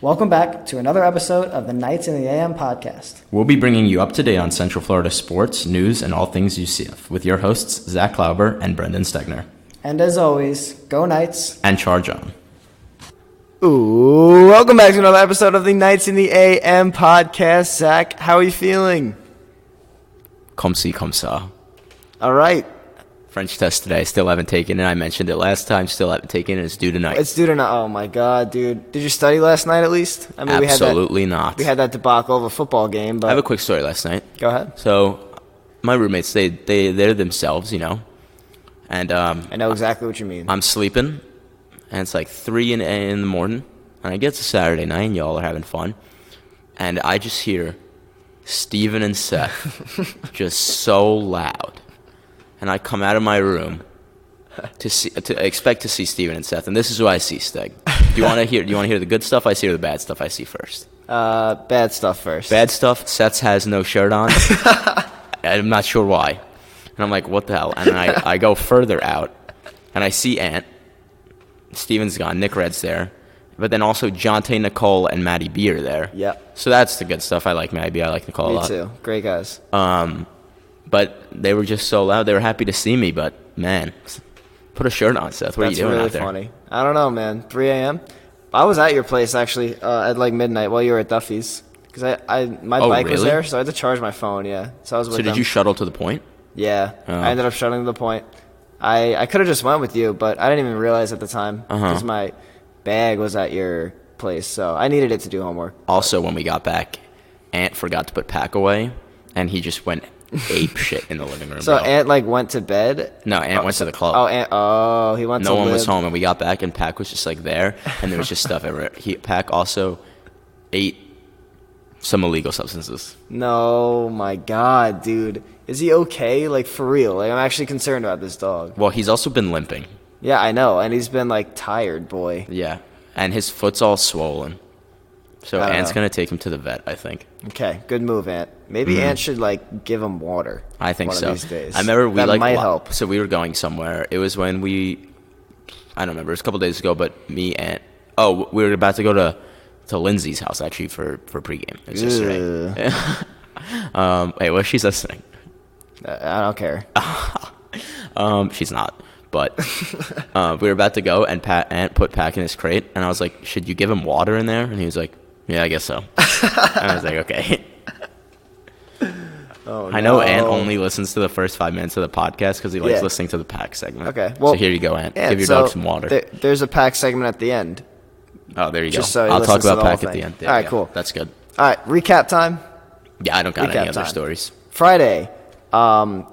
Welcome back to another episode of the Nights in the AM podcast. We'll be bringing you up to date on Central Florida sports, news, and all things UCF with your hosts, Zach Klauber and Brendan Stegner. And as always, go Knights. And charge on. Ooh, welcome back to another episode of the Nights in the AM podcast. Zach, how are you feeling? Comme ci, comme ça. All right. French test today. Still haven't taken it. I mentioned it last time. Still haven't taken it. It's due tonight. It's due tonight. Oh, my God, dude. Did you study last night at least? I mean, Absolutely not. We had that debacle of a football game. But I have a quick story last night. Go ahead. So, my roommates, they're themselves, you know. And I know exactly what you mean. I'm sleeping, and it's like 3 in the morning, and I get to Saturday night, and y'all are having fun, and I just hear Steven and Seth just so loud. And I come out of my room to expect to see Steven and Seth, and this is what I see, Steg. Do you want to hear the good stuff I see or the bad stuff I see first? Bad stuff first. Bad stuff. Seth has no shirt on. I'm not sure why. And I'm like, what the hell? And I go further out, and I see Ant. Steven's gone. Nick Red's there. But then also Jonte, Nicole, and Maddie B are there. Yep. So that's the good stuff. I like Maddie B. I like Nicole a lot. Me too. Great guys. But they were just so loud. They were happy to see me, but, man, put a shirt on, Seth. What are you doing really out there? That's really funny. I don't know, man. 3 a.m.? I was at your place, actually, at, like, midnight while you were at Duffy's. Because my bike was there, so I had to charge my phone, yeah. So I was with them. Did you shuttle to the point? Yeah. I ended up shuttling to the point. I could have just went with you, but I didn't even realize at the time because my bag was at your place, so I needed it to do homework. Also, when we got back, Ant forgot to put pack away, and he just went ape shit in the living room. So Ant went to bed? No, Ant went to the club. He went to No one was home, and we got back, and Pack was just like there, and there was just stuff everywhere. Pack also ate some illegal substances. No, my God, dude. Is he okay? Like, for real? Like, I'm actually concerned about this dog. Well, he's also been limping. Yeah, I know, and he's been, like, tired, boy. Yeah, and his foot's all swollen. So Ant's going to take him to the vet, I think. Okay, good move, Ant. Maybe Ant should, like, give him water. I think so. One of these days. I remember that might help. So we were going somewhere. It was when I don't remember. It was a couple days ago, but me and we were about to go to Lindsay's house actually for pregame. It was yesterday. Hey, well, she's listening. I don't care. She's not. But we were about to go, and Ant put Pack in his crate, and I was like, "Should you give him water in there?" And he was like, "Yeah, I guess so." And I was like, "Okay." Oh, I know Ant only listens to the first 5 minutes of the podcast because he likes listening to the Pack segment. Okay, well, so here you go, Ant. Give your dog some water. There's a Pack segment at the end. Oh, there you go. So I'll talk about Pack at the end. All right, cool. That's good. All right, recap time. Yeah, I don't got any other stories. Friday,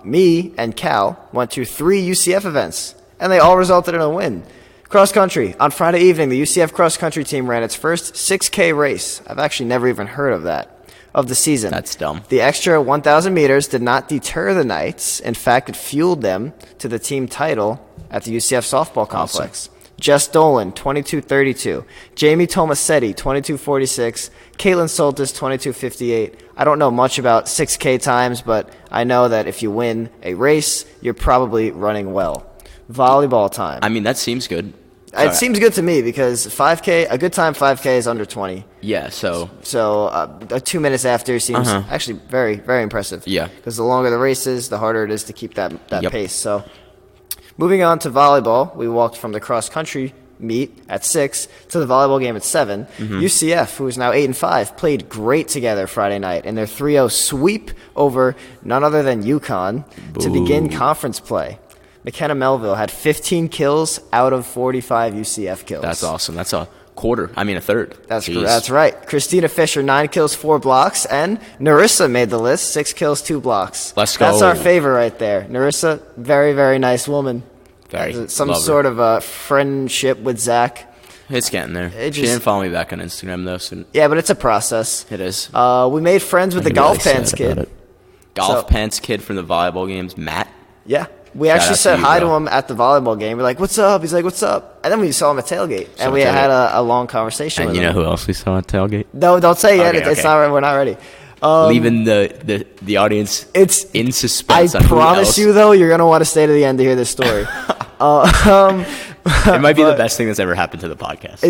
me and Cal went to 3 UCF events, and they all resulted in a win. Cross country. On Friday evening, the UCF cross country team ran its first 6K race. I've actually never even heard of that. Of the season. That's dumb. The extra 1,000 meters did not deter the Knights. In fact, it fueled them to the team title at the UCF softball complex. Awesome. Jess Dolan, 22:32. Jamie Tomasetti, 22:46. Caitlin Soltis, 22:58. I don't know much about 6K times, but I know that if you win a race, you're probably running well. Volleyball time. I mean, that seems good. It seems good to me because 5K, a good time 5K is under 20. Yeah, so 2 minutes after seems actually very, very impressive. Yeah. Because the longer the race is, the harder it is to keep that Yep. pace. So moving on to volleyball, we walked from the cross-country meet at 6 to the volleyball game at 7. UCF, who is now 8-5, played great together Friday night in their 3-0 sweep over none other than UConn to begin conference play. McKenna Melville had 15 kills out of 45 UCF kills. That's awesome. That's a third. That's right. Christina Fisher, 9 kills, 4 blocks. And Narissa made the list, 6 kills, 2 blocks. Let's go. That's our favorite right there. Narissa, very, very nice woman. Some sort of a friendship with Zach. It's getting there. She didn't follow me back on Instagram, though. So yeah, but it's a process. It is. We made friends with the golf pants kid. Pants kid from the volleyball games, Matt? Yeah. We actually said hi to him at the volleyball game. We're like, "What's up?" He's like, "What's up?" And then we saw him at tailgate, and we had a long conversation with him. And you know who else we saw at tailgate? No, don't say yet. It's not. We're not ready. Leaving the audience in suspense. I promise you, though, you're gonna want to stay to the end to hear this story. It might be the best thing that's ever happened to the podcast.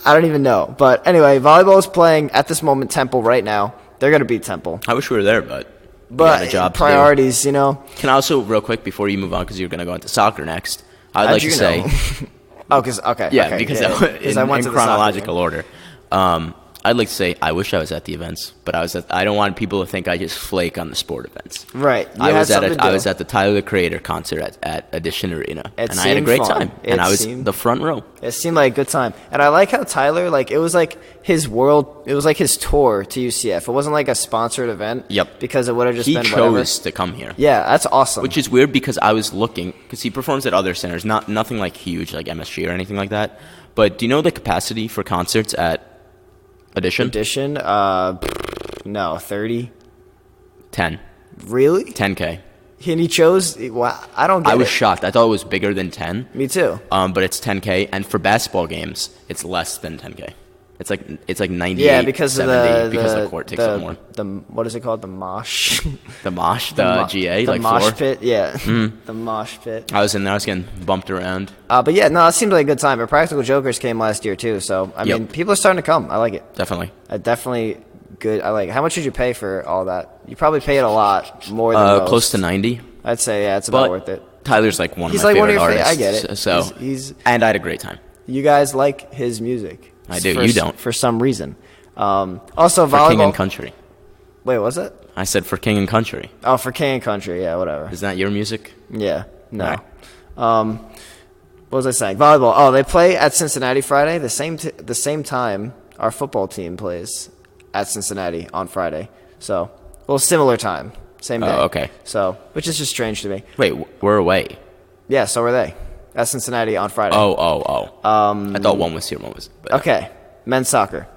I don't even know. But anyway, volleyball is playing at this moment Temple right now. They're going to beat Temple. I wish we were there, but we got a job priorities, to do. Can I also, real quick, before you move on, because you're going to go into soccer next, I'd like to say... because I went in chronological order. I'd like to say I wish I was at the events, but I don't want people to think I just flake on the sport events. Right. I was at the Tyler the Creator concert at Edition Arena, and I had a great time. And I was the front row. It seemed like a good time, and I like how Tyler it was like his world. It was like his tour to UCF. It wasn't like a sponsored event. Yep. Because it would have just been whatever. He chose to come here. Yeah, that's awesome. Which is weird because I was looking because he performs at other centers, nothing like huge like MSG or anything like that. But do you know the capacity for concerts at Edition? No, 30. 10. Really? 10K. And he chose. Wow, I don't get it. I was shocked. I thought it was bigger than 10. Me too. But it's 10K, and for basketball games, it's less than 10K. It's like 98. Yeah, because 70, because the court takes up more. What is it called? The mosh. The mosh, the GA, the like mosh floor. pit. Yeah, the mosh pit. I was in there. I was getting bumped around. But yeah, no, it seemed like a good time. But Practical Jokers came last year too, so I mean, people are starting to come. I like it. Definitely. Definitely good. I like it. How much did you pay for all that? You probably paid a lot more than most. Close to 90. I'd say it's about worth it. Tyler's like one of my favorite artists. I get it. So and I had a great time. You guys like his music. I do. You don't. For some reason. Also, for volleyball. King and Country. Wait, was it? I said for King and Country. Oh, for King and Country. Yeah, whatever. Is that your music? Yeah. No. Right. What was I saying? Volleyball. Oh, they play at Cincinnati Friday. The same time our football team plays at Cincinnati on Friday. So, similar time. Same day. Oh, okay. So, which is just strange to me. Wait, we're away. Yeah, so were they. At Cincinnati on Friday. Oh. I thought one was here, one was. But okay. Men's soccer.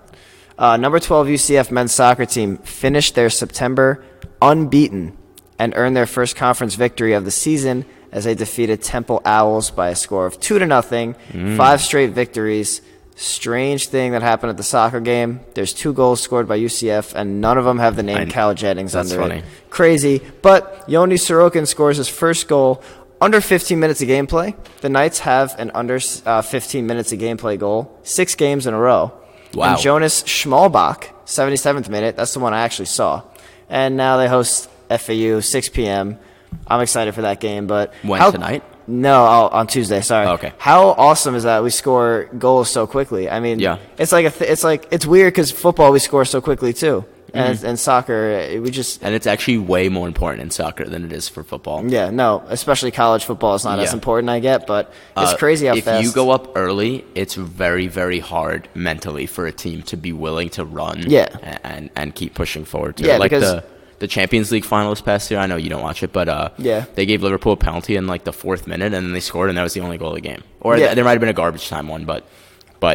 Number 12 UCF men's soccer team finished their September unbeaten and earned their first conference victory of the season as they defeated Temple Owls by a score of 2-0. 5 straight victories. Strange thing that happened at the soccer game. There's 2 goals scored by UCF, and none of them have the name Cal Jennings under it. Crazy. But Yoni Sorokin scores his first goal under 15 minutes of gameplay. The Knights have an under 15 minutes of gameplay goal 6 games in a row. Wow. And Jonas Schmalbach, 77th minute. That's the one I actually saw. And now they host FAU, 6 p.m. I'm excited for that game. But tonight? No, on Tuesday. Sorry. Oh, okay. How awesome is that we score goals so quickly? I mean, yeah. It's it's weird because football we score so quickly too. And soccer, we just... And it's actually way more important in soccer than it is for football. Yeah, no, especially college football is not as important, I get, but it's crazy how fast... If you go up early, it's very, very hard mentally for a team to be willing to run and keep pushing forward. Yeah, like because... The Champions League final this past year, I know you don't watch it, but they gave Liverpool a penalty in like the 4th minute, and then they scored, and that was the only goal of the game. Or there might have been a garbage time one, but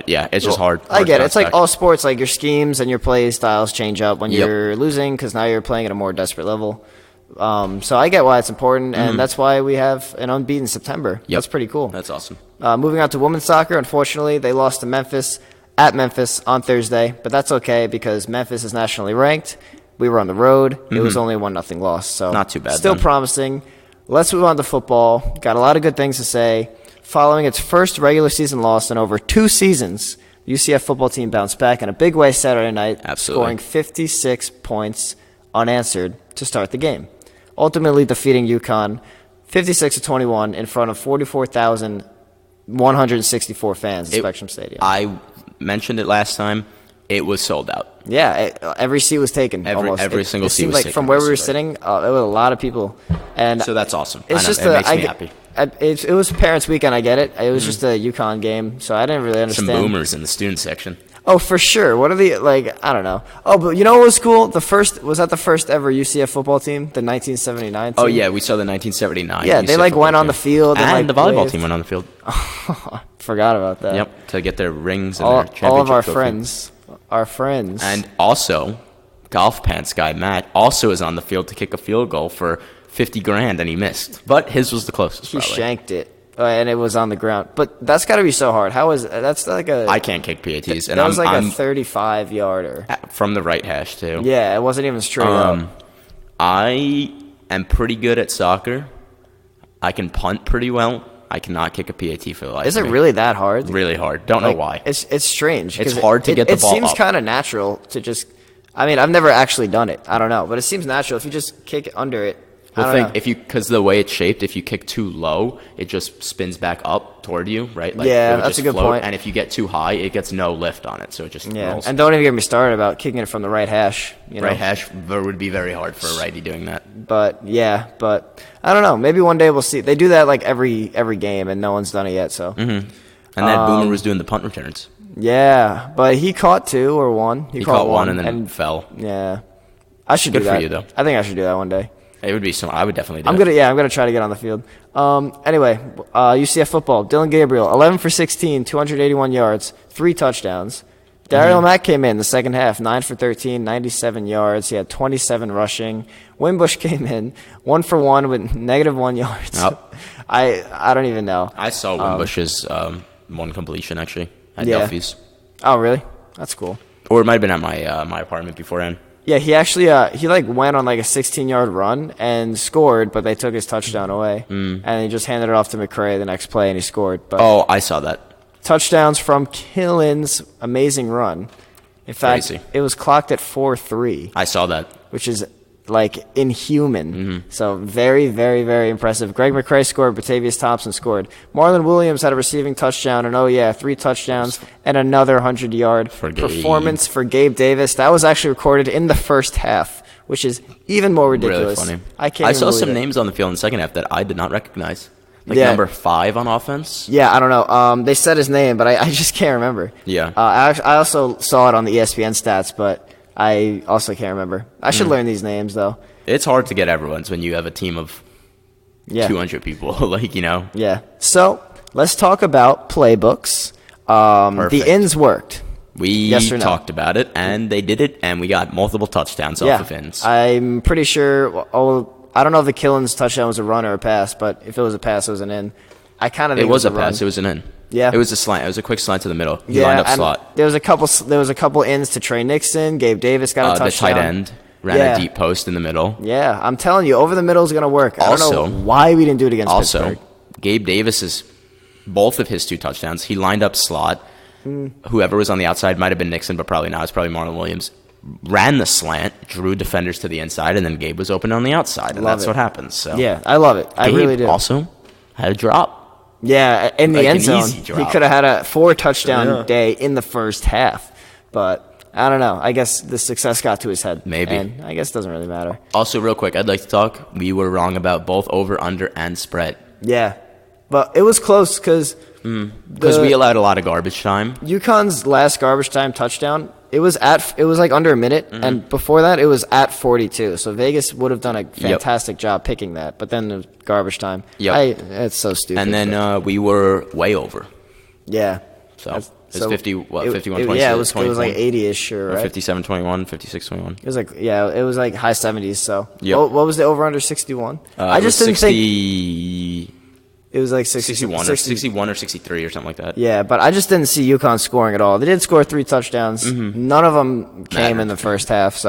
yeah, it's just hard. I get it. It's like all sports, like your schemes and your play styles change up when you're losing because now you're playing at a more desperate level. So I get why it's important, and that's why we have an unbeaten September. That's pretty cool. That's awesome. Moving on to women's soccer, unfortunately, they lost to Memphis at Memphis on Thursday, but that's okay because Memphis is nationally ranked. We were on the road. It was only 1-0 loss, so not too bad. Still promising. Let's move on to football. Got a lot of good things to say. Following its first regular season loss in over 2 seasons, the UCF football team bounced back in a big way Saturday night, scoring 56 points unanswered to start the game, ultimately defeating UConn 56-21 in front of 44,164 fans at Spectrum Stadium. I mentioned it last time. It was sold out. Yeah, every seat was taken. Every single seat was taken. Like from where we were sitting, there was a lot of people, and so that's awesome. It's just it makes me happy. It was Parents' Weekend. I get it. It was just a UConn game, so I didn't really understand. Some boomers in the student section. Oh, for sure. What are the I don't know. Oh, but you know what was cool? The first ever UCF football team, the 1979 team. Oh yeah, we saw the 1979. Yeah, they went on the field and the volleyball team went on the field. Forgot about that. Yep, to get their rings and their championship. All of our friends. Our friends. And also, golf pants guy Matt also is on the field to kick a field goal for $50,000 and he missed. But his was the closest. He shanked it. And it was on the ground. But that's got to be so hard. That's like a... I can't kick PATs. That was like a 35-yarder. From the right hash, too. Yeah, it wasn't even straight up. I am pretty good at soccer. I can punt pretty well. I cannot kick a PAT for the life Is of it me. really that hard? Really hard. Don't know why. It's strange. It's 'cause hard to get the ball It seems up. kind of natural to just. I mean, I've never actually done it. I don't know, but it seems natural if you just kick it under it. I don't know. Because the way it's shaped, if you kick too low, it just spins back up toward you, right? Like, Yeah, it would that's just a good float, point. And if you get too high, it gets no lift on it, so it just rolls. And don't even get me started about kicking it from the right hash. Right hash would be very hard for a righty doing that. But I don't know. Maybe one day we'll see. They do that like every game, and no one's done it yet. So. And then Boomer was doing the punt returns. Yeah, but he caught 2 or 1. He caught one and then fell. Yeah, I should Good do that. for you, though. I think I should do that one day. It would be some. I would definitely do I'm it. gonna try to get on the field. Anyway, UCF football. Dylan Gabriel, 11 for 16, 281 yards, 3 touchdowns. Daryl Mack came in the second half, 9 for 13, 97 yards. He had 27 rushing. Wimbush came in, 1 for 1 with -1 yards. Yep. I don't even know. I saw Wimbush's one completion actually at Yeah. Delphi's, Oh, really? That's cool. or it might have been at my apartment beforehand. Yeah, he actually he went on like a 16-yard run and scored, but they took his touchdown away, and he just handed it off to McCray the next play, and he scored. But Oh, I saw that. touchdowns from Killen's amazing run. In fact, Crazy. it was clocked at 4-3, I saw that. which is like inhuman. Mm-hmm. So very, very, very impressive. Greg McCray scored. Batavius Thompson scored. Marlon Williams had a receiving touchdown, and 3 touchdowns and another 100-yard For Gabe. performance for Gabe Davis. That was actually recorded in the first half, which is even more ridiculous. Really funny. I can't. I even saw believe some it. names on the field in the second half that I did not recognize. Like Yeah. number 5 on offense. Yeah, I don't know. They said his name, but I just can't remember. Yeah. I also saw it on the ESPN stats, but I also can't remember. I should learn these names, though. It's hard to get everyone's when you have a team of Yeah. 200 people. Yeah. So let's talk about playbooks. The Perfect. ins worked. We Yes or no? talked about it, and they did it, and we got multiple touchdowns off of ins. I'm pretty sure. I don't know if the Killens touchdown was a run or a pass, but if it was a pass, it was an in. I kind of think It was a run. pass. It was an in. Yeah. It was a slant. It was a quick slant to the middle. He lined up and slot. There was a couple ins to Trey Nixon. Gabe Davis got a The touchdown. tight end ran Yeah. a deep post in the middle. Yeah, I'm telling you, over the middle is going to work. I don't Also- know why we didn't do it against Also, Pittsburgh. Gabe Davis's both of his 2 touchdowns, he lined up slot. Hmm. Whoever was on the outside might have been Nixon, but probably not. It's probably Marlon Williams. Ran the slant, drew defenders to the inside, and then Gabe was open on the outside, and Love that's it. what happens. So Yeah, I love it. I Gabe really do. also had a drop. Yeah, in the Like end an zone, easy he drop. could have had a 4 touchdown Yeah. day in the first half. But I don't know. I guess the success got to his head. Maybe. And I guess it doesn't really matter. Also, real quick, I'd like to talk. We were wrong about both over, under, and spread Yeah, but it was close because because we allowed a lot of garbage time. UConn's last garbage time touchdown. It was like under a minute, Mm-hmm. and before that, it was at 42. So Vegas would have done a fantastic job picking that. But then the garbage time. Yep. It's so stupid. And then we were way over. yeah. So it's 51 Yeah, it was 24? like 80ish, Or right? 57-21, 56-21. It was like it was like high 70s. So Yep. what was the over under 61? I It just was didn't think 60, it was like 60, 61 or 61 or 63 or something like that. Yeah, but I just didn't see UConn scoring at all. They did score 3 touchdowns. None of them came in the first half,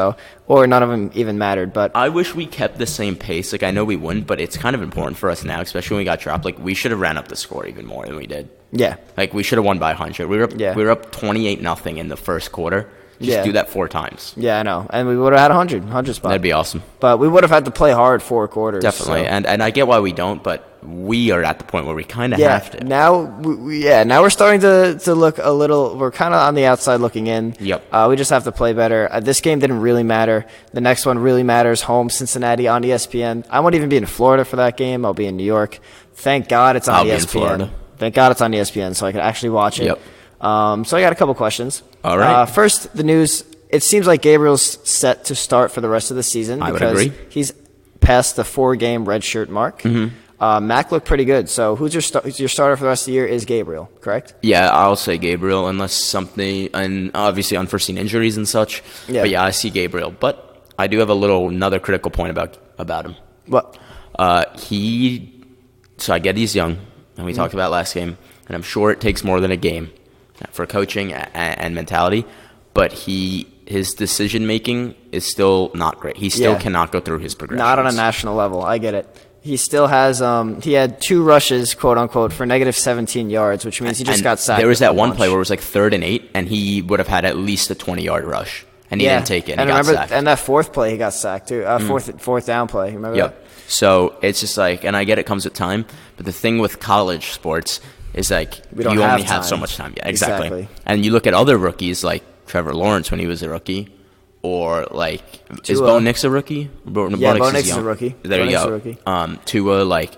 or none of them even mattered. But I wish we kept the same pace. Like, I know we wouldn't, but it's kind of important for us now, especially when we got dropped. Like, we should have ran up the score even more than we did. yeah, Like, we should have won by 100. We were up 28-0 in the first quarter. Just do that 4 times. yeah, I know, and we would have had 100 spot. That'd be awesome. But we would have had to play hard 4 quarters. Definitely. so. And I get why we don't, but we are at the point where we kind of Yeah, have to. now now we're starting to look a little. We're kind of on the outside looking in. Yep. We just have to play better. This game didn't really matter. The next one really matters. Home Cincinnati on ESPN. I won't even be in Florida for that game. I'll be in New York. Thank God it's on I'll ESPN. be in Florida. Thank God it's on ESPN, so I can actually watch it. Yep. So I got a couple questions. All right. First, the news. It seems like Gabriel's set to start for the rest of the season I would because agree. he's past the 4-game redshirt mark. Mm-hmm. Mac looked pretty good. So who's your starter for the rest of the year is Gabriel, correct? Yeah, I'll say Gabriel, unless something, and obviously unforeseen injuries and such. Yeah. But yeah, I see Gabriel. But I do have another critical point about him. What? So I get he's young, and we talked about last game, and I'm sure it takes more than a game for coaching and mentality, but his decision making is still not great. He still cannot go through his progressions. Not on a national level. I get it. he still has he had 2 rushes, quote unquote, for negative 17 yards, which means he just got sacked. There was that one play where it was like 3rd and 8, and he would have had at least a 20-yard rush, and he didn't take it. And remember, got sacked. and that 4th play he got sacked too. Fourth down play. Remember that? So it's just like, and I get it comes with time, but the thing with college sports is like you only have so much time. Yeah, exactly. And you look at other rookies like Trevor Lawrence when he was a rookie, or like is Bo Nix a rookie? Bo Nix is a rookie. There you go. Tua, like,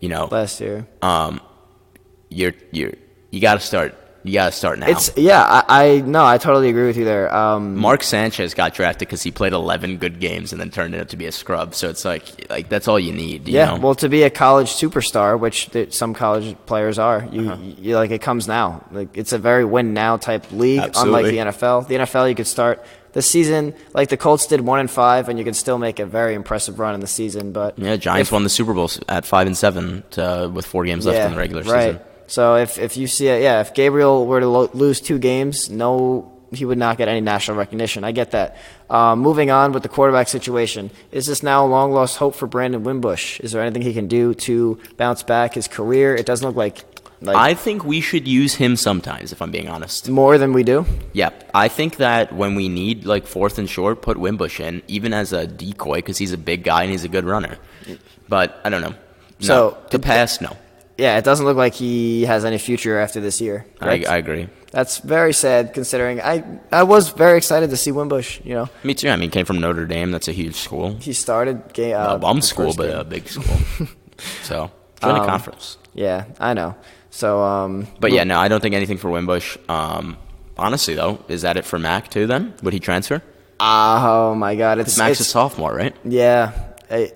last year. You got to start. You got to start now. I totally agree with you there. Mark Sanchez got drafted because he played 11 good games and then turned out to be a scrub. So it's like that's all you need. You know? Well, to be a college superstar, which some college players are, you like it comes now. Like it's a very win now type league, unlike the NFL. The NFL, you could start the season like the Colts did 1-5, and you could still make a very impressive run in the season. But Giants won the Super Bowl at 5-7 with 4 games left in the regular season. So if you see if Gabriel were to lose 2 games, he would not get any national recognition. I get that. Moving on with the quarterback situation, is this now a long lost hope for Brandon Wimbush? Is there anything he can do to bounce back his career? It doesn't look like I think we should use him sometimes, if I'm being honest. More than we do? Yeah. I think that when we need like 4th and short, put Wimbush in, even as a decoy, because he's a big guy and he's a good runner. But I don't know. No. No. Yeah, it doesn't look like he has any future after this year. I agree. That's very sad, considering I was very excited to see Wimbush. Me too. I mean, came from Notre Dame. That's a huge school. He started a bum school, but a big school. So join a conference. Yeah, I know. So, but no, I don't think anything for Wimbush. Honestly, though, is that it for Mac too? Then would he transfer? Oh my God, it's Mac's a sophomore, right? Yeah,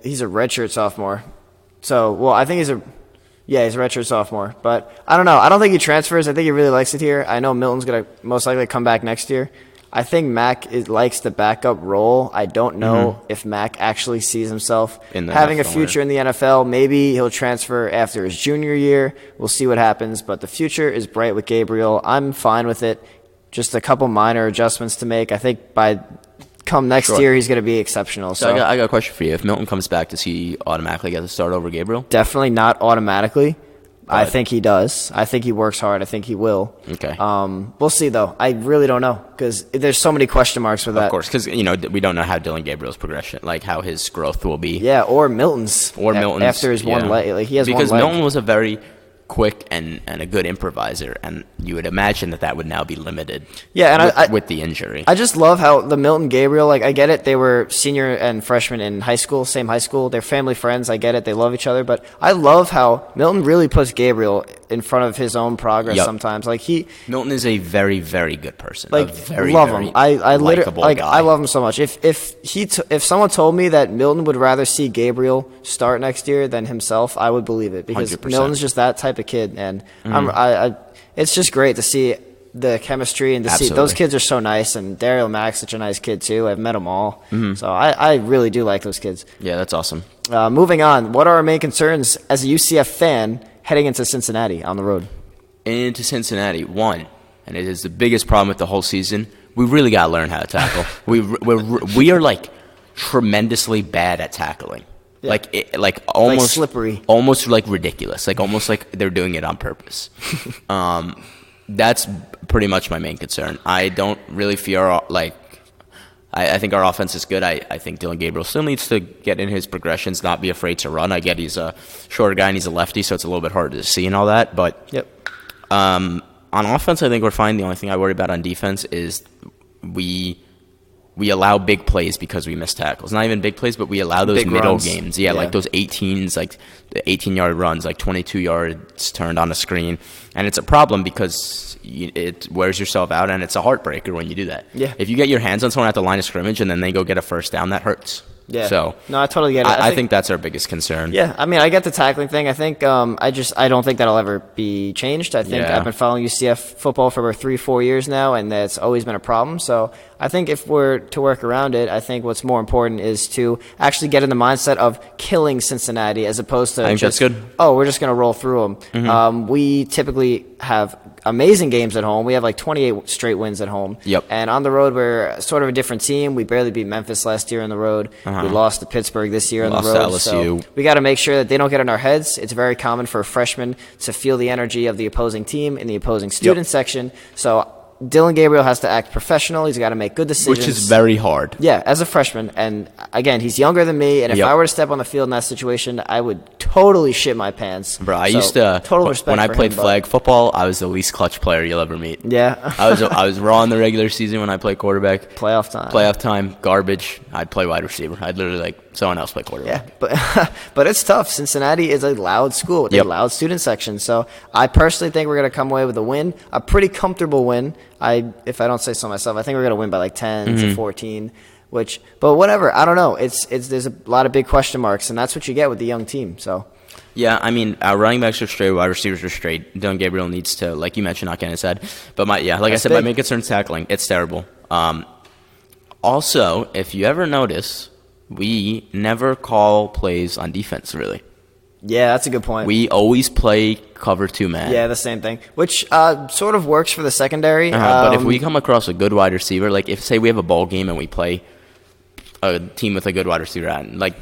he's a redshirt sophomore. So, I think he's a redshirt sophomore. But I don't know. I don't think he transfers. I think he really likes it here. I know Milton's going to most likely come back next year. I think Mac likes the backup role. I don't know if Mac actually sees himself having NFL, a future in the NFL. Maybe he'll transfer after his junior year. We'll see what happens. But the future is bright with Gabriel. I'm fine with it. Just a couple minor adjustments to make. I think come next year, he's going to be exceptional. So I got a question for you. If Milton comes back, does he automatically get to start over Gabriel? Definitely not automatically. I think he does. I think he works hard. I think he will. Okay. We'll see, though. I really don't know because there's so many question marks with that. Of course, because we don't know how Dylan Gabriel's progression, like how his growth will be. Yeah, or Milton's. After his one leg. Like, he has because one leg. Milton was a very quick and a good improviser, and you would imagine that would now be limited with the injury. I just love how the Milton Gabriel, I get it, they were senior and freshman in high school, same high school, they're family friends, I get it, they love each other, but I love how Milton really puts Gabriel in front of his own progress sometimes. Milton is a very, very good person. Love him. I literally I love him so much. If someone told me that Milton would rather see Gabriel start next year than himself, I would believe it because 100%. Milton's just that type of kid, and it's just great to see the chemistry and to see those kids are so nice, and Daryl Mack's such a nice kid too. I've met them all, so I really do like those kids. Yeah, that's awesome. Moving on, what are our main concerns as a UCF fan heading into Cincinnati on the road? Into Cincinnati, one, and it is the biggest problem with the whole season. We really got to learn how to tackle. we are like tremendously bad at tackling. Yeah. Almost slippery, almost like ridiculous, almost like they're doing it on purpose. That's pretty much my main concern. I don't really fear I think our offense is good. I think Dylan Gabriel still needs to get in his progressions, not be afraid to run. I get he's a shorter guy and he's a lefty, so it's a little bit harder to see and all that. But on offense, I think we're fine. The only thing I worry about on defense is we allow big plays because we miss tackles. Not even big plays, but we allow those big middle runs. games. Yeah, like those 18s, like the 18-yard runs, like 22 yards turned on a screen. And it's a problem because it wears yourself out, and it's a heartbreaker when you do that. Yeah. If you get your hands on someone at the line of scrimmage and then they go get a first down, that hurts. Yeah. So no, I totally get it. I think that's our biggest concern. Yeah, I mean, I get the tackling thing. I think I don't think that'll ever be changed. I think I've been following UCF football for about 3-4 years now, and that's always been a problem. So I think if we're to work around it, I think what's more important is to actually get in the mindset of killing Cincinnati as opposed to that's good. Oh, we're just going to roll through them. We typically have amazing games at home. We have like 28 straight wins at home. Yep. And on the road, we're sort of a different team. We barely beat Memphis last year on the road. We lost to Pittsburgh this year on the road. Lost to LSU. So we got to make sure that they don't get in our heads. It's very common for a freshman to feel the energy of the opposing team in the opposing student section. So Dylan Gabriel has to act professional. He's got to make good decisions. Which is very hard. Yeah, as a freshman. And again, he's younger than me. And if I were to step on the field in that situation, I would totally shit my pants. Bro, I used to total respect when I for played him, flag football. I was the least clutch player you'll ever meet. Yeah, I was raw in the regular season when I played quarterback. Playoff time, garbage. I'd play wide receiver. I'd literally like someone else play quarterback. Yeah, but it's tough. Cincinnati is a loud school with a loud student section. So I personally think we're gonna come away with a win, a pretty comfortable win. If I don't say so myself, I think we're gonna win by like 10 to 14. But whatever. I don't know. There's a lot of big question marks, and that's what you get with the young team. So. Yeah, I mean, our running backs are straight, wide receivers are straight. Dylan Gabriel needs to, like you mentioned, not get in his head. But like I said, my main concern is tackling. It's terrible. Also, if you ever notice, we never call plays on defense, really. Yeah, that's a good point. We always play cover 2 man. Yeah, the same thing, which sort of works for the secondary. But if we come across a good wide receiver, like if, say, we have a bowl game and we play a team with a good wide receiver,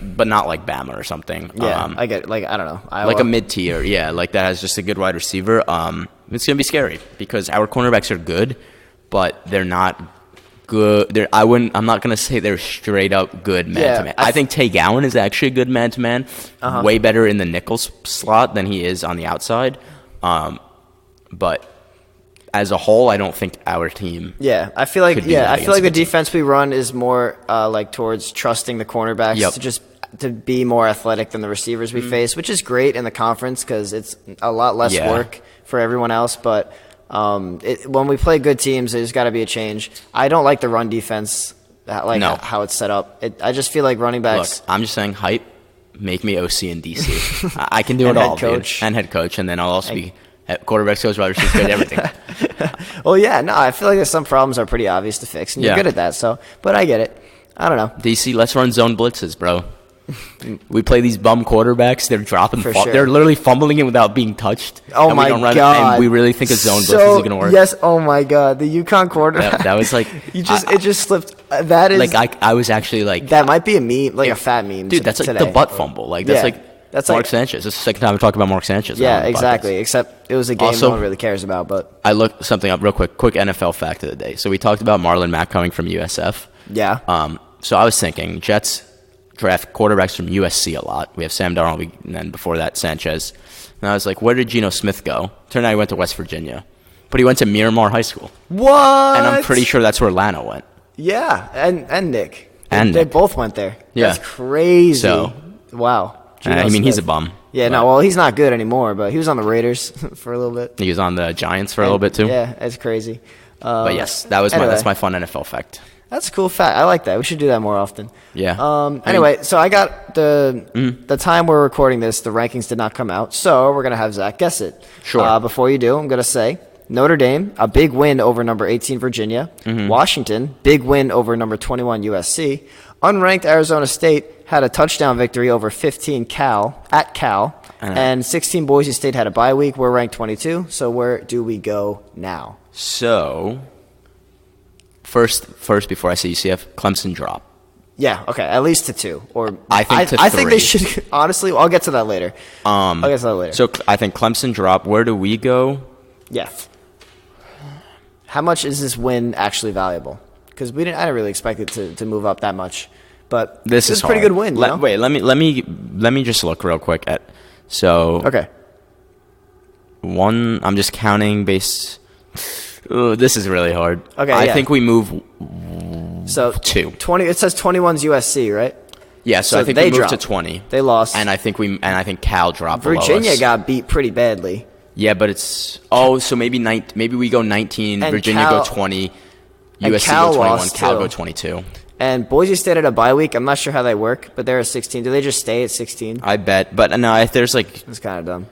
but not like Bama or something. Yeah, I get it. Like, I don't know. Iowa. Like a mid-tier, like that has just a good wide receiver. It's going to be scary because our cornerbacks are good, but they're not good. I'm not going to say they're straight up good man-to-man. I think Tay Gowan is actually a good man-to-man, way better in the nickel slot than he is on the outside. But as a whole, I don't think our team. Yeah, I feel like the defense we run is more like towards trusting the cornerbacks to be more athletic than the receivers we face, which is great in the conference because it's a lot less work for everyone else. But when we play good teams, there's got to be a change. I don't like the run defense, how it's set up. I just feel like running backs. Look, I'm just saying, hype. Make me OC in DC. I can do it all, coach. Dude. And head coach, and then I'll also be quarterback, coach, wide receiver, coach, everything. Well, yeah, no, I feel like there's some problems are pretty obvious to fix, and you're good at that. So, but I get it. I don't know. DC, let's run zone blitzes, bro. We play these bum quarterbacks. They're dropping. Sure. They're literally fumbling it without being touched. Oh my god! And we really think a zone blitz is going to work. Yes. Oh my god. The UConn quarterback. That was like it just slipped. That is like I was actually like that might be a meme, like a fat meme. Dude, that's like today. the butt fumble. Like that's Mark Sanchez. This is the second time we talk about Mark Sanchez. Yeah, exactly. Except it was a game no one really cares about. But I looked something up real quick. Quick NFL fact of the day. So we talked about Marlon Mack coming from USF. Yeah. So I was thinking Jets draft quarterbacks from USC a lot. We have Sam Darnold, and then before that Sanchez. And I was like, where did Geno Smith go? Turned out he went to West Virginia, but he went to Miramar High School. What? And I'm pretty sure that's where Lano went. Yeah, and Nick. And they Nick. both went there. Yeah. That's crazy. So, wow. I mean, he's a bum. Yeah, no, well, he's not good anymore, but he was on the Raiders for a little bit. He was on the Giants for a little bit too. Yeah, it's crazy. But yes, that's my fun NFL fact. That's a cool fact. I like that. We should do that more often. Yeah. Anyway, so I got the time we're recording this, the rankings did not come out, so we're going to have Zach guess it. Sure. Before you do, I'm going to say Notre Dame, a big win over number 18 Virginia. Washington, big win over number 21 USC. Unranked Arizona State had a touchdown victory over 15 Cal. And 16 Boise State had a bye week. We're ranked 22, so where do we go now? So, first before I say UCF, Clemson drop. Yeah, okay, at least to 2. Or I think they should. Honestly, I'll get to that later. So I think Clemson drop. Where do we go? Yeah. How much is this win actually valuable? Because I didn't really expect it to move up that much, but this is a pretty good win. Wait, let me just look real quick at. So okay. I'm just counting base. This is really hard. Okay, I think we move. So 2. 20. It says 21's USC, right? Yeah, so I think we moved to 20. They lost, and I think Cal dropped. Virginia got beat pretty badly. Yeah, but it's so maybe we go 19. And Virginia go 20. USC go 21. Cal go 22. And Boise State had a bye week. I'm not sure how they work, but they're at 16. Do they just stay at 16? I bet, but no. If there's like, it's kind of dumb.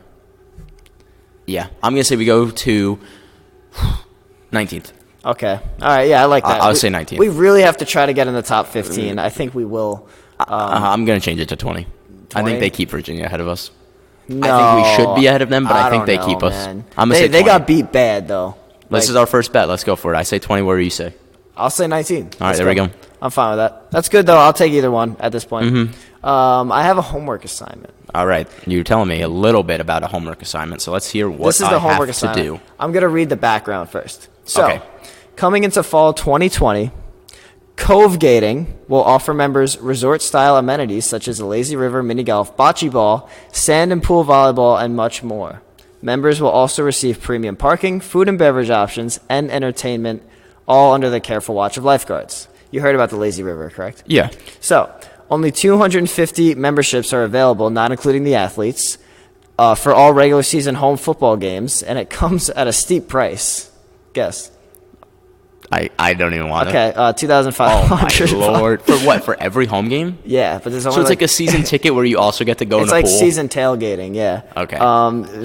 Yeah, I'm gonna say we go to 19th. Okay. All right. Yeah, I like that. I'll say 19th. We really have to try to get in the top 15. I think we will. I'm gonna change it to 20. I think they keep Virginia ahead of us. No, I think we should be ahead of them, but I think they don't keep know, us. man. I'm gonna say 20. They got beat bad though. This is our first bet. Let's go for it. I say 20. What do you say? I'll say 19. All right, there we go. I'm fine with that. That's good though. I'll take either one at this point. Mm-hmm. I have a homework assignment. All right, you're telling me a little bit about a homework assignment, so let's hear what This is the homework have assignment. to do. I'm gonna read the background first. So, Okay. coming into fall 2020. Cove Gating will offer members resort-style amenities such as a lazy river, mini golf, bocce ball, sand and pool volleyball, and much more. Members will also receive premium parking, food and beverage options, and entertainment, all under the careful watch of lifeguards. You heard about the lazy river, correct? Yeah. So, only 250 memberships are available, not including the athletes, for all regular season home football games, and it comes at a steep price. Guess. I don't even want to. Okay, $2,500. Oh, my Lord. For what? For every home game? Yeah, but there's only So it's like a season ticket where you also get to go in it's a like pool? season tailgating, yeah. Okay.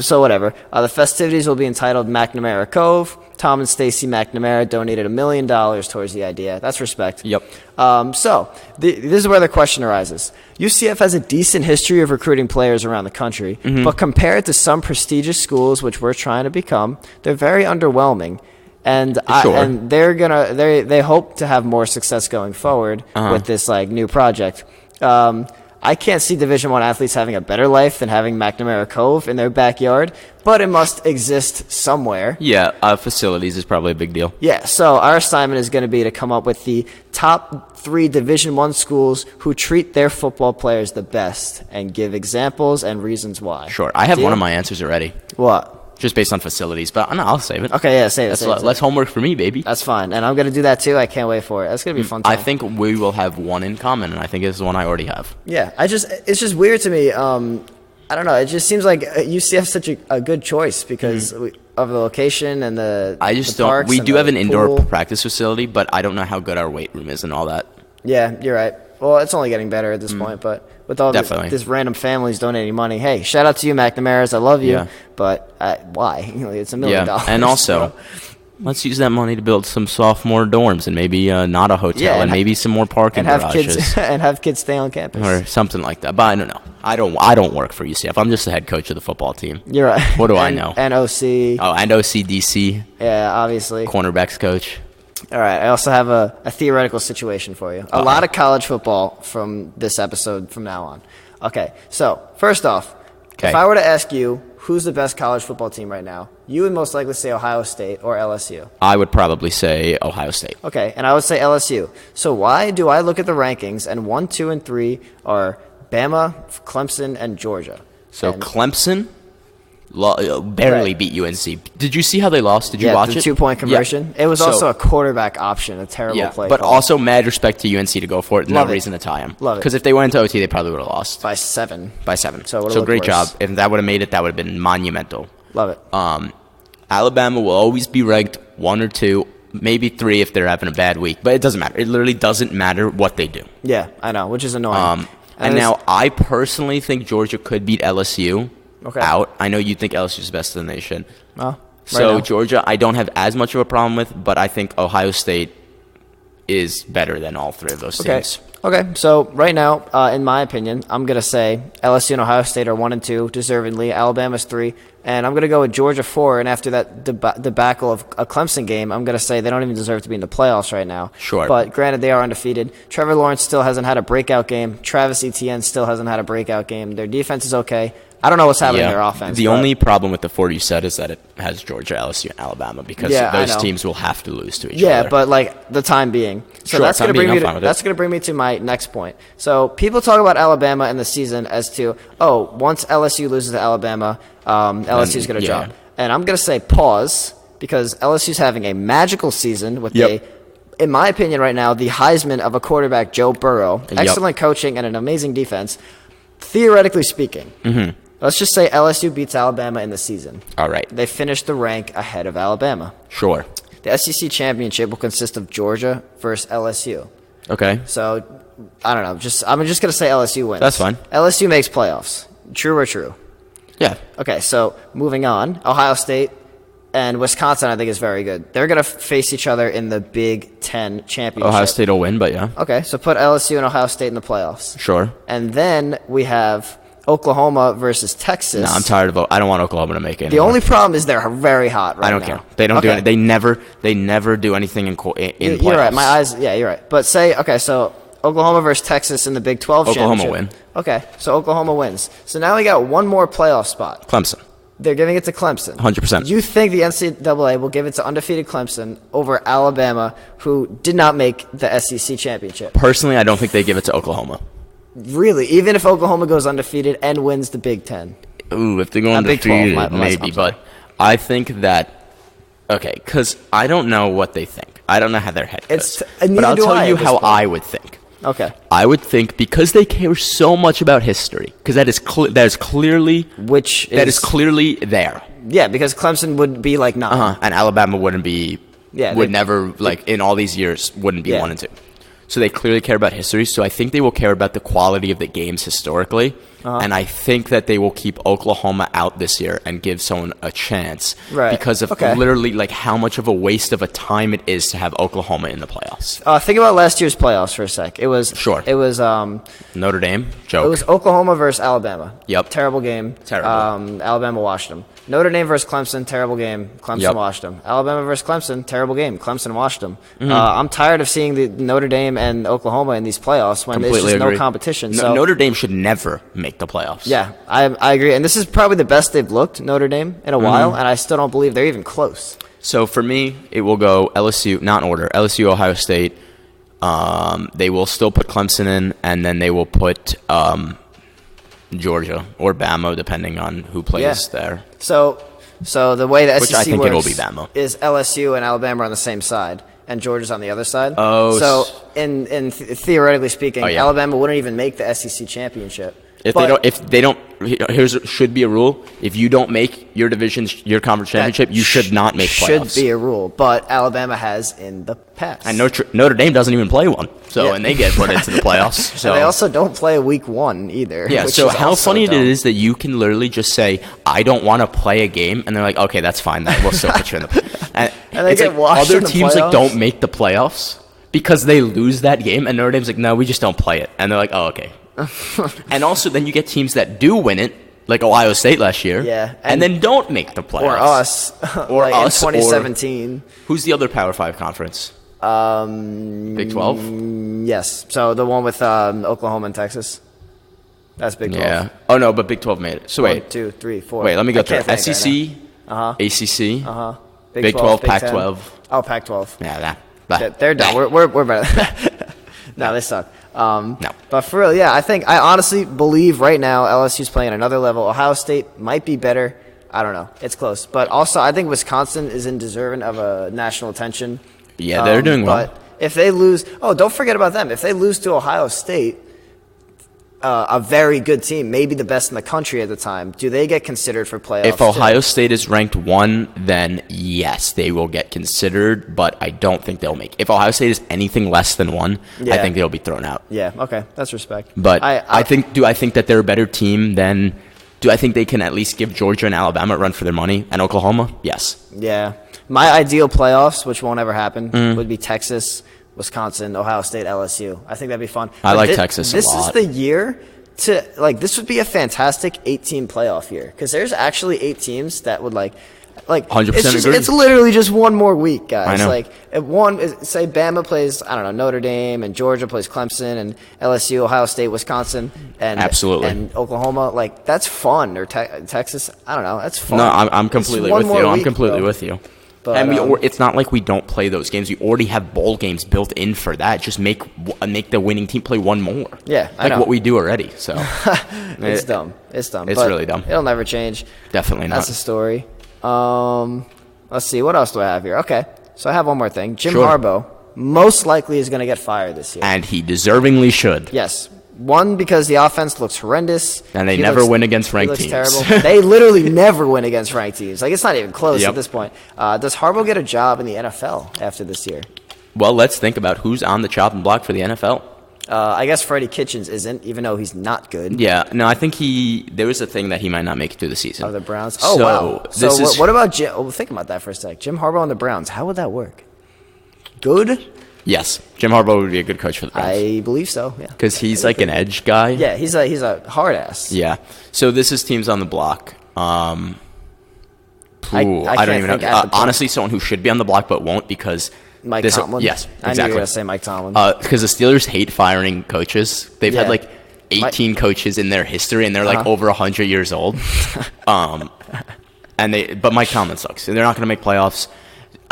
So whatever. The festivities will be entitled McNamara Cove. Tom and Stacy McNamara donated $1 million towards the idea. That's respect. Yep. This is where the question arises. UCF has a decent history of recruiting players around the country, but compared to some prestigious schools, which we're trying to become, they're very underwhelming. And they hope to have more success going forward with this new project. I can't see Division I athletes having a better life than having McNamara Cove in their backyard, but it must exist somewhere. Yeah, facilities is probably a big deal. Yeah, so our assignment is going to be to come up with the top 3 Division I schools who treat their football players the best and give examples and reasons why. Sure. I have one of my answers already. What? Just based on facilities, but I'll save it. Okay, yeah, save it. Less homework for me, baby. That's fine, and I'm going to do that too. I can't wait for it. That's going to be a fun time. I think we will have one in common, and I think it's the one I already have. Yeah, it's just weird to me. I don't know. It just seems like UCF is such a good choice because of the location and the. I just the don't. parks We and do the have an indoor pool. practice facility, but I don't know how good our weight room is and all that. Yeah, you're right. Well, it's only getting better at this point, but with all this random families donating money, hey, shout out to you, McNamara's. I love you, but why? It's $1 million. And also, let's use that money to build some sophomore dorms and maybe not a hotel and maybe some more parking garages. Have kids stay on campus or something like that. But I don't know. I don't work for UCF. I'm just the head coach of the football team. You're right. What do I know? And OC. Oh, and OCDC. Yeah, obviously. Cornerbacks coach. All right, I also have a theoretical situation for you. A lot of college football from this episode from now on. Okay, so first off, if I were to ask you who's the best college football team right now, you would most likely say Ohio State or LSU. I would probably say Ohio State. Okay, and I would say LSU. So why do I look at the rankings and 1, 2, and 3 are Bama, Clemson, and Georgia? So Clemson barely beat UNC. Did you see how they lost? Did you watch it? The 2-point conversion. Yeah. It was also a quarterback option, a terrible play. But call. Also mad respect to UNC to go for it. No reason to tie them. Love it. Because if they went into OT, they probably would have lost. By 7. So great job. If that would have made it, that would have been monumental. Love it. Alabama will always be ranked 1 or 2, maybe 3 if they're having a bad week. But it doesn't matter. It literally doesn't matter what they do. Yeah, I know, which is annoying. And now I personally think Georgia could beat LSU. Out. I know you think LSU is best in the nation. Georgia, I don't have as much of a problem with, but I think Ohio State is better than all 3 of those teams. Okay, so right now, in my opinion, I'm going to say LSU and Ohio State are 1 and 2, deservedly. Alabama's 3, and I'm going to go with Georgia 4. And after that debacle of a Clemson game, I'm going to say they don't even deserve to be in the playoffs right now. Sure. But granted, they are undefeated. Trevor Lawrence still hasn't had a breakout game. Travis Etienne still hasn't had a breakout game. Their defense is okay. I don't know what's happening in their offense. The only problem with the 4 you said is that it has Georgia, LSU, and Alabama because those teams will have to lose to each other. Yeah, but the time being. So that's going to bring me to my next point. So people talk about Alabama in the season as to, once LSU loses to Alabama, LSU's going to drop. And I'm going to say pause because LSU's having a magical season with in my opinion right now, the Heisman of a quarterback, Joe Burrow. Excellent coaching and an amazing defense. Theoretically speaking, let's just say LSU beats Alabama in the season. All right. They finish the rank ahead of Alabama. Sure. The SEC championship will consist of Georgia versus LSU. Okay. So, I don't know. I'm just going to say LSU wins. That's fine. LSU makes playoffs. True or true? Yeah. Okay, so moving on. Ohio State and Wisconsin, I think, is very good. They're going to face each other in the Big Ten championship. Ohio State will win, but yeah. Okay, so put LSU and Ohio State in the playoffs. Sure. And then we have Oklahoma versus Texas. No, I'm tired of. I don't want Oklahoma to make it. The only problem is they're very hot right now. I don't care. They don't do it. They never do anything in playoffs. You're right. My eyes. Yeah, you're right. But so Oklahoma versus Texas in the Big 12 Oklahoma championship. win. Okay, so Oklahoma wins. So now we got one more playoff spot. Clemson. They're giving it to Clemson. 100%. You think the NCAA will give it to undefeated Clemson over Alabama, who did not make the SEC championship? Personally, I don't think they give it to Oklahoma. Really? Even if Oklahoma goes undefeated and wins the Big Ten? Ooh, if they go Big 12, undefeated, maybe. But I think that, okay, because I don't know what they think. I don't know how their head goes. But I'll tell you how I would think. Okay. I would think because they care so much about history, because that is clearly there. Yeah, because Clemson would be like 9. And Alabama wouldn't be. Yeah, would never in all these years wouldn't be 1 and 2. So they clearly care about history. So I think they will care about the quality of the games historically. And I think that they will keep Oklahoma out this year and give someone a chance. Right. Because of literally like how much of a waste of a time it is to have Oklahoma in the playoffs. Think about last year's playoffs for a sec. It was Notre Dame. Joke. It was Oklahoma versus Alabama. Yep. Terrible game. Terrible. Alabama washed them. Notre Dame versus Clemson. Terrible game. Clemson washed them. Alabama versus Clemson. Terrible game. Clemson washed them. I'm tired of seeing the Notre Dame and Oklahoma in these playoffs when there's just no competition. So Notre Dame should never make the playoffs. Yeah, I agree. And this is probably the best they've looked, Notre Dame, in a while, and I still don't believe they're even close. So for me, it will go LSU, not in order, LSU, Ohio State. They will still put Clemson in, and then they will put Georgia or Bama, depending on who plays there. So the way the SEC I think works it will be Bama. Is LSU and Alabama are on the same side, and Georgia's on the other side. Oh, so theoretically speaking, Alabama wouldn't even make the SEC championship. If they don't, should be a rule. If you don't make your conference championship, you should not make playoffs. Should be a rule, but Alabama has in the past. And Notre Dame doesn't even play one, and they get put into the playoffs. So and they also don't play week 1 either. Yeah. So how funny it is that you can literally just say, "I don't want to play a game," and they're like, "Okay, that's fine. Then we'll still put you in the." And they get washed other teams don't make the playoffs because they lose that game, and Notre Dame's like, "No, we just don't play it," and they're like, "Oh, okay." And also, then you get teams that do win it, like Ohio State last year, and then don't make the playoffs. Or us, like us, in 2017. Who's the other Power 5 conference? Big 12? Yes. So the one with Oklahoma and Texas. That's Big 12. Yeah. Oh, no, but Big 12 made it. So wait. 1, 2, 3, 4. Wait, let me go through it. SEC, ACC, Big 12, Pac-12. Oh, Pac-12. Yeah, they're done. We're better. No, they suck. No. But for real, I honestly believe right now LSU's playing at another level. Ohio State might be better. I don't know. It's close. But also, I think Wisconsin is deserving of a national attention. Yeah, they're doing well. But if they lose, don't forget about them. If they lose to Ohio State, a very good team, maybe the best in the country at the time, do they get considered for playoffs? If Ohio State is ranked 1, then yes, they will get considered, but I don't think they'll make it. If Ohio State is anything less than 1, I think they'll be thrown out. Yeah, okay, that's respect. But I think that they're a better team than do I think they can at least give Georgia and Alabama a run for their money and Oklahoma? Yes. Yeah. My ideal playoffs, which won't ever happen, would be Texas, Wisconsin, Ohio State, LSU. I think that'd be fun. I like Texas a lot. This is the year to, this would be a fantastic 8-team playoff year. Because there's actually 8 teams that would, 100% agree. It's literally just one more week, guys. I know. Say Bama plays, Notre Dame, and Georgia plays Clemson, and LSU, Ohio State, Wisconsin, and absolutely, and Oklahoma. That's fun. Or Texas, I don't know. That's fun. No, I'm completely with you. I'm completely with you. But, and it's not like we don't play those games. We already have bowl games built in for that. Just make the winning team play one more. Yeah, I know. What we do already. So it's dumb. It's dumb. It's really dumb. It'll never change. Definitely not. That's the story. Let's see. What else do I have here? Okay, so I have one more thing. Jim Sure. Harbaugh most likely is going to get fired this year, and he deservingly should. Yes. One, because the offense looks horrendous. And they never win against ranked teams. Terrible. They literally never win against ranked teams. It's not even close at this point. Does Harbaugh get a job in the NFL after this year? Well, let's think about who's on the chopping block for the NFL. I guess Freddie Kitchens isn't, even though he's not good. Yeah. No, I think there was a thing that he might not make it through the season. Oh, the Browns? Oh, wow. So what about Jim? Think about that for a sec. Jim Harbaugh and the Browns. How would that work? Good? Yes, Jim Harbaugh would be a good coach for the Browns. I believe so. Yeah. Because he's like an edge guy. Yeah, he's a hard ass. Yeah. So this is teams on the block. I don't even know. Honestly, someone who should be on the block but won't because Mike Tomlin. Yes, I knew exactly. you were gonna say Mike Tomlin. Because the Steelers hate firing coaches. They've had like 18 coaches in their history, and they're like over 100 years old. But Mike Tomlin sucks. They're not going to make playoffs.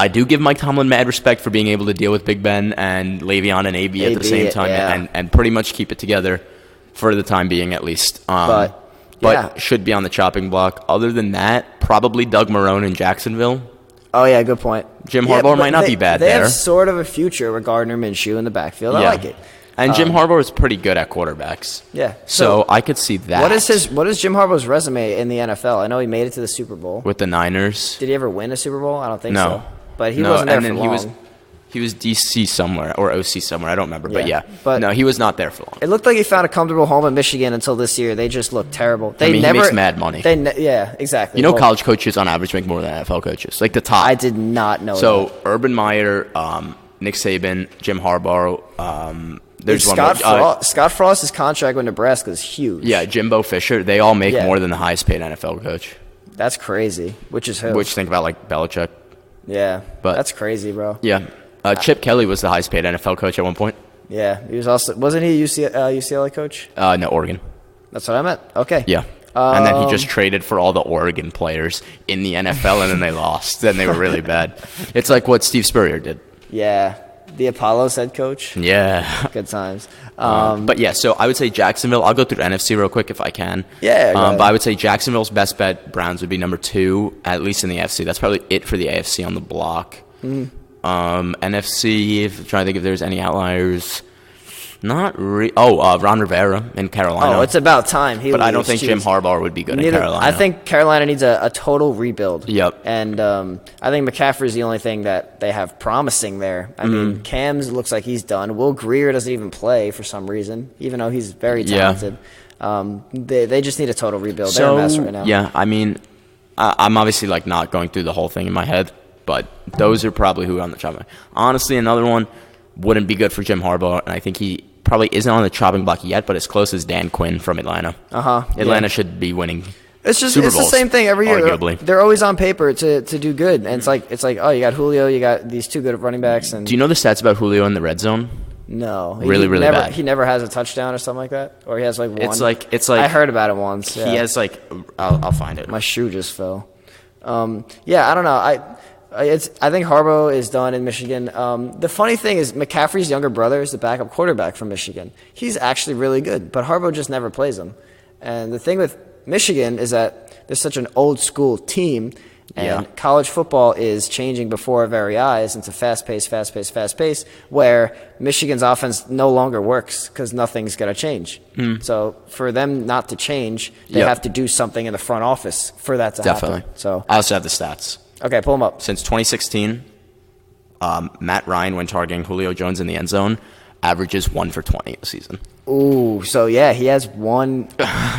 I do give Mike Tomlin mad respect for being able to deal with Big Ben and Le'Veon and AB at the same time and pretty much keep it together for the time being at least. But should be on the chopping block. Other than that, probably Doug Marrone in Jacksonville. Oh, yeah, good point. Jim Harbaugh might not be bad there. They have sort of a future with Gardner Minshew in the backfield. I like it. And Jim Harbaugh is pretty good at quarterbacks. Yeah. So I could see that. What is Jim Harbaugh's resume in the NFL? I know he made it to the Super Bowl. With the Niners. Did he ever win a Super Bowl? I don't think so. But he wasn't there for long. He was DC somewhere or OC somewhere. I don't remember. But no, he was not there for long. It looked like he found a comfortable home in Michigan until this year. They just looked terrible. He makes mad money. Yeah, exactly. You know, college coaches on average make more than NFL coaches. Like the top. I did not know so, that. Urban Meyer, Nick Saban, Jim Harbaugh. There's Scott Frost's contract with Nebraska is huge. Yeah, Jimbo Fisher. They all make more than the highest paid NFL coach. That's crazy. Which think about like Belichick. Yeah, but that's crazy, bro. Yeah, Chip Kelly was the highest paid NFL coach at one point. Yeah, he was also wasn't he a UCLA coach? No, Oregon. That's what I meant. Okay. Yeah. And then he just traded for all the Oregon players in the NFL, and then they lost. Then they were really bad. It's like what Steve Spurrier did. Yeah. The Apollos head coach? Yeah. Good times. But yeah, so I would say Jacksonville. I'll go through the NFC real quick if I can. Yeah. But I would say Jacksonville's best bet, Browns would be number 2, at least in the AFC. That's probably it for the AFC on the block. NFC, if I'm trying to think if there's any outliers. Not really. Ron Rivera in Carolina. Oh, it's about time. But I don't think Jim Harbaugh would be good in Carolina. I think Carolina needs a total rebuild. Yep. And I think McCaffrey's the only thing that they have promising there. I mean, Cam's looks like he's done. Will Grier doesn't even play for some reason, even though he's very talented. They just need a total rebuild. They're a mess right now. Yeah, I mean, I'm obviously like not going through the whole thing in my head, but those are probably who are on the chopping block. Honestly, another one wouldn't be good for Jim Harbaugh, and I think he probably isn't on the chopping block yet, but as close as Dan Quinn from Atlanta. Atlanta should be winning. It's just Super it's Bowls, the same thing every year. Arguably. They're always on paper to do good, and it's like oh, you got Julio, you got these 2 good running backs. And do you know the stats about Julio in the red zone? No, really bad. He never has a touchdown or something like that, or he has like one. It's like I heard about it once. Yeah. He has like I'll find it. My shoe just fell. Yeah, I don't know. I think Harbaugh is done in Michigan. The funny thing is McCaffrey's younger brother is the backup quarterback from Michigan. He's actually really good, but Harbaugh just never plays him. And the thing with Michigan is that they're such an old school team, and college football is changing before our very eyes into fast pace, where Michigan's offense no longer works because nothing's going to change. So for them not to change, they have to do something in the front office for that to happen. So I also have the stats. Okay, pull them up. Since 2016, Matt Ryan, when targeting Julio Jones in the end zone, averages 1 for 20 a season. Ooh, so yeah, he has one.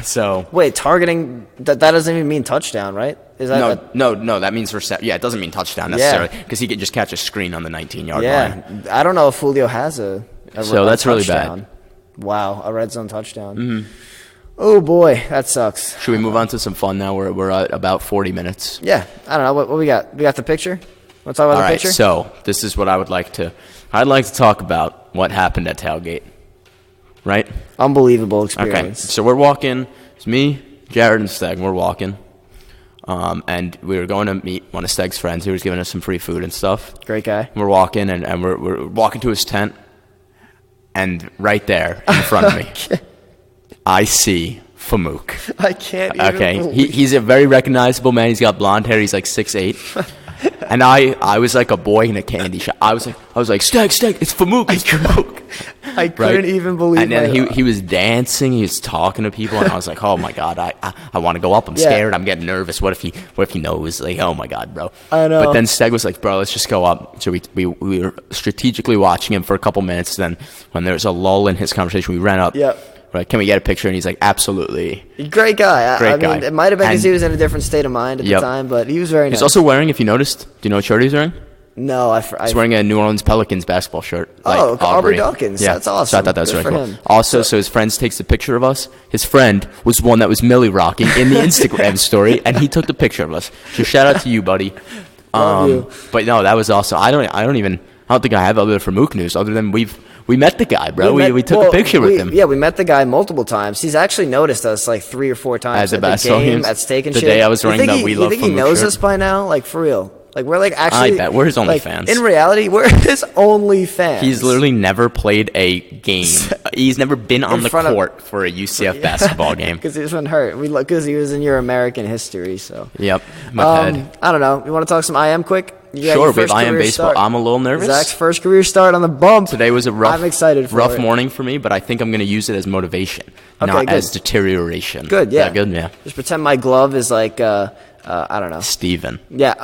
So wait, targeting that doesn't even mean touchdown, right? Is that no? That means it doesn't mean touchdown necessarily because he could just catch a screen on the 19-yard line. I don't know if Julio has a so that's touchdown. Really bad. Wow, a red zone touchdown. Oh boy, that sucks. Should we move on to some fun now? We're at about 40 minutes. Yeah, I don't know what we got. We got the picture. Want to talk about the picture? So this is what I'd like to talk about what happened at tailgate. Right? Unbelievable experience. Okay, so we're walking. It's me, Jared, and Steg. We're walking. And we were going to meet one of Steg's friends who was giving us some free food and stuff. Great guy. We're walking, and we're walking to his tent. And right there in front of me, I see Famouk. I can't even believe. He's a very recognizable man. He's got blonde hair. He's like 6'8". And I was like a boy in a candy shop. I was like, Steg, it's Famouk. It's Famouk. I couldn't even believe it. And then he was dancing. He was talking to people. And I was like, oh, my God, I want to go up. I'm scared. I'm getting nervous. What if he knows? Like, oh, my God, bro. I know. But then Steg was like, bro, let's just go up. So we were strategically watching him for a couple minutes. Then when there was a lull in his conversation, we ran up. Yep. Right, can we get a picture? And he's like, absolutely. Great guy. I guy. mean, it might have been because he was in a different state of mind at the time, but he was very nice. He's also wearing, if you noticed, do you know what shirt he's wearing? No, He's wearing a New Orleans Pelicans basketball shirt. Aubrey Dawkins. Yeah. That's awesome. So I thought that was Good really for cool. him. Also, so his friends takes a picture of us. His friend was one that was Millie rocking in the Instagram story, and he took the picture of us. So shout out to you, buddy. Love you. But no, that was awesome. I don't think I have other from Mook News other than we met the guy, bro. We took a picture with him. Yeah, we met the guy multiple times. He's actually noticed us like 3 or 4 times At the at the basketball game, games? at Steak and The shit. day I was wearing the We Love You think he Mook knows shirt? us by now? Like, for real. Like, we're like actually... I bet. We're his only like, fans. In reality, we're his only fans. He's literally never played a game. He's never been on the court for a UCF basketball game. Because he's been hurt. Because he was in your American history, so... Yep. My head. I don't know. You want to talk some IM quick? Sure, we have IM baseball. I'm a little nervous. Zach's first career start on the bump. Today was a I'm excited for rough morning for me, but I think I'm going to use it as motivation, not good. as deterioration. Good, yeah. Is that good? Yeah. Just pretend my glove is like, I don't know. Steven. Yeah.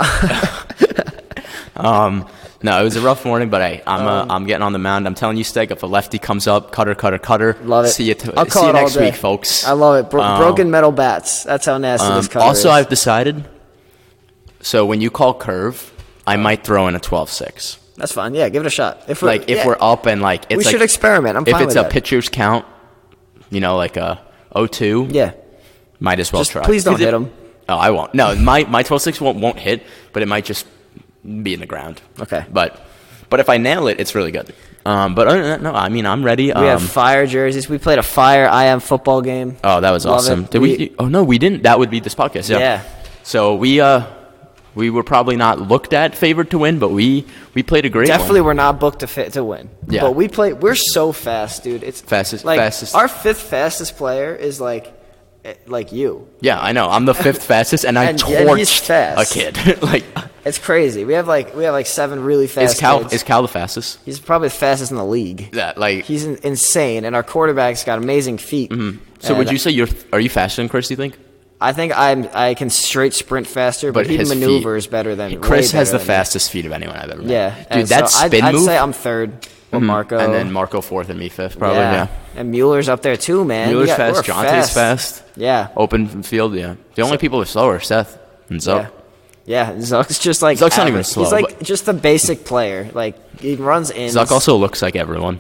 No, it was a rough morning, but I'm getting on the mound. I'm telling you, Steg, if a lefty comes up, cutter. Love it. See you I'll call it next all day. week, folks. I love it. Broken metal bats. That's how nasty this cutter Also, is. I've decided, so when you call curve, I might throw in a 12-6. That's fine. Yeah, give it a shot. If we're up and like it's we like, should experiment. I'm if fine it's with a that. pitcher's count, like a 0-2. Yeah. Might as well Just try. please don't hit him. Oh, I won't. No, my 12-6 won't hit, but it might just be in the ground. Okay. But if I nail it, it's really good. But other than that, no, I mean, I'm ready. We have fire jerseys. We played a fire IM football game. Oh, that was Love awesome. it. Did we? Oh no, we didn't. That would be this podcast. Yeah. So we were probably not looked at favored to win, but we played a great Definitely, one. we're not booked to win. Yeah. But we're so fast, dude. It's Fastest. Our 5th fastest player is like you. Yeah, I know. I'm the 5th fastest, and I And he's torched fast. a kid. Like, It's crazy. We have like 7 really fast kids. is Cal the fastest? He's probably the fastest in the league. Yeah, like. He's insane, and our quarterback's got amazing feet. So would you say are you faster than Chris? Do you think? I think I can straight sprint faster, but he his maneuvers better than Chris way has better the than me. fastest feet of anyone I've ever met. Yeah, dude, and that so spin I'd move. say I'm 3rd with Marco, and then Marco 4th and me 5th, probably. Yeah. And Mueller's up there too, man. Mueller's We're fast. Jonte's fast. Yeah. Open field. Yeah. The only people who are slower are Seth and Zuck. Yeah, Zuck's just like Zuck's not even average. slow, He's like but- just the basic player. Like he runs in. Zuck also looks like everyone.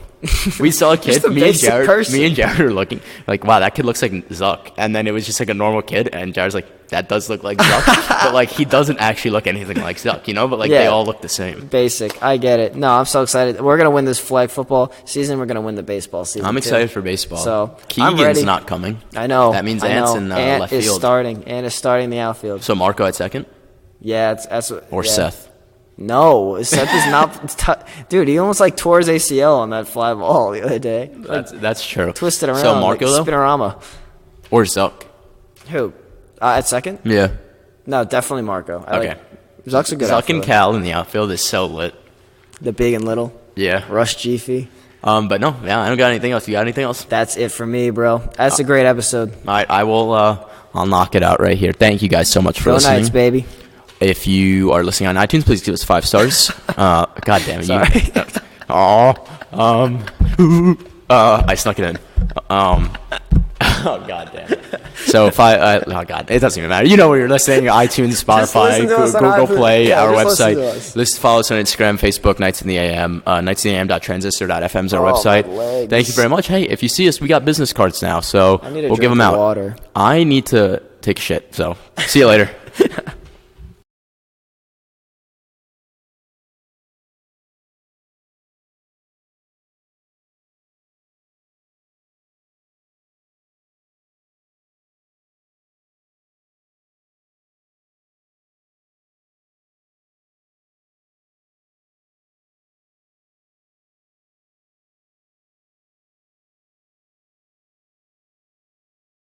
We saw a kid. Just a basic person. Me and Jared were looking like, wow, that kid looks like Zuck. And then it was just like a normal kid, and Jared's like, that does look like Zuck, but like he doesn't actually look anything like Zuck, you know? But like they all look the same. Basic. I get it. No, I'm so excited. We're gonna win this flag football season. We're gonna win the baseball season. I'm excited too. for baseball. So Keegan's I'm ready. not coming. I know. That means I Ant's know. in Ant left is field. starting. Ant is starting the outfield. So Marco at second Yeah, that's or yeah. Seth. No, Seth is not. Dude, he almost like tore his ACL on that fly ball the other day. Like, That's true. twisted around. So Marco like though, Spinorama. or Zuck? Who? At second? Yeah. No, definitely Marco. Okay. Zuck's a good Zuck outfielder. and Cal in the outfield is so lit. The big and little. Yeah. Rush Jiffy. But no, yeah, I don't got anything else. You got anything else? That's it for me, bro. That's a great episode. All right, I will. I'll knock it out right here. Thank you guys so much for Go listening. Knights, baby. If you are listening on iTunes, please give us 5 stars. God damn it! Sorry. I snuck it in. Oh god damn it! So if I, oh god, it doesn't even matter. You know where you're listening: iTunes, Spotify, listen to us on Google iTunes. Play, Yeah, our just listen to website. us. Listen, follow us on Instagram, Facebook, Nights in the AM, nightsintheam.transistor.fm is our Oh, website. my legs. Thank you very much. Hey, if you see us, we got business cards now, so I need a we'll give drink them of out. water. I need to take a shit, so see you later.